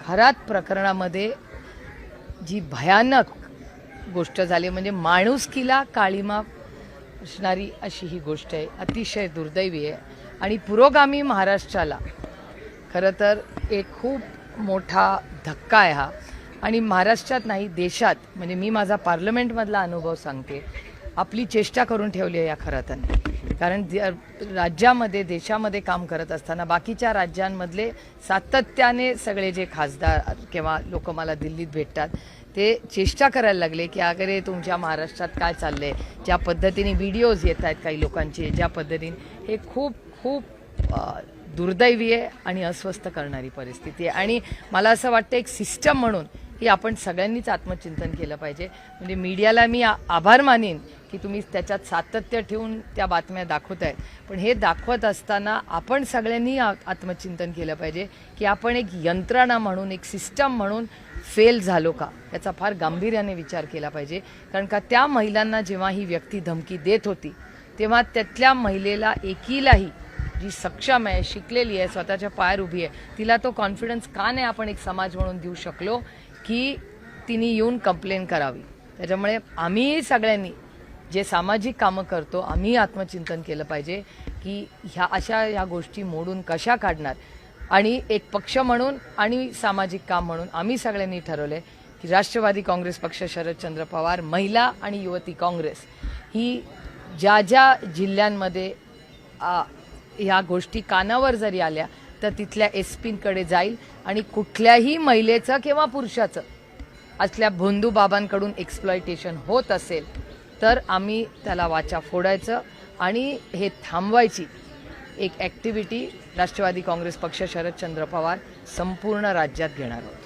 खरात प्रकरणामध्ये जी भयानक गोष्ट झाली म्हणजे माणुसकीला काळीमा असणारी अशी ही गोष्ट आहे, अतिशय दुर्दैवी आहे आणि पुरोगामी महाराष्ट्राला खरं तर एक खूप मोठा धक्का आहे हा. आणि महाराष्ट्रात नाही देशात, म्हणजे मी माझा पार्लमेंटमधला अनुभव सांगते, आपली चेष्टा करून ठेवली आहे या खराताने. कारण राज्यामध्ये देशामध्ये काम करत असताना बाकीच्या राज्यांमधले सातत्याने सगळे जे खासदार किंवा लोक मला दिल्लीत भेटतात ते चेष्टा करायला लागले की अगरे तुमच्या महाराष्ट्रात काय चाललंय, ज्या पद्धतीने व्हिडिओज येत आहेत काही लोकांचे, ज्या पद्धतीने, हे खूप खूप दुर्दैवी आहे आणि अस्वस्थ करणारी परिस्थिती आहे. आणि मला असं वाटतं एक सिस्टम म्हणून की आपण सगळ्यांनीच आत्मचिंतन केलं पाहिजे. म्हणजे मीडियाला मी आभार मानेन की तुम्ही त्याच्यात सातत्य ठेवून त्या बातम्या दाखवताय, पण हे दाखवत असताना आपण सगळ्यांनी आत्मचिंतन केलं पाहिजे की आपण एक यंत्रणा म्हणून, एक सिस्टम म्हणून फेल झालो का, याचा फार गांभीर्याने विचार केला पाहिजे. कारण का त्या महिलांना जेव्हा ही व्यक्ती धमकी देत होती तेव्हा त्यातल्या महिलेला एकीलाही, जी सक्षम आहे, शिकलेली आहे, स्वतःच्या पायावर उभी आहे, तिला तो कॉन्फिडन्स का नाही आपण एक समाज म्हणून देऊ शकलो की तिने येऊन कंप्लेन करावी. त्याच्यामुळे आम्ही सगळ्यांनी जे सामाजिक कामं करतो आम्ही आत्मचिंतन केलं पाहिजे की ह्या गोष्टी मोडून कशा काढणार. आणि एक पक्ष म्हणून आणि सामाजिक काम म्हणून आम्ही सगळ्यांनी ठरवलं की राष्ट्रवादी काँग्रेस पक्ष, शरदचंद्र पवार, महिला आणि युवती काँग्रेस ही ज्या ज्या जिल्ह्यांमध्ये ह्या गोष्टी कानावर जरी आल्या तर तिथल्या एसपींकडे जाईल आणि कुठल्याही महिलेचं किंवा पुरुषाचं असल्या भोंदू बाबांकडून एक्सप्लॉयटेशन होत असेल तर आम्ही त्याला वाचा फोडायचं आणि हे थांबवायची एक ॲक्टिव्हिटी राष्ट्रवादी काँग्रेस पक्ष, शरदचंद्र पवार संपूर्ण राज्यात घेणार आहोत.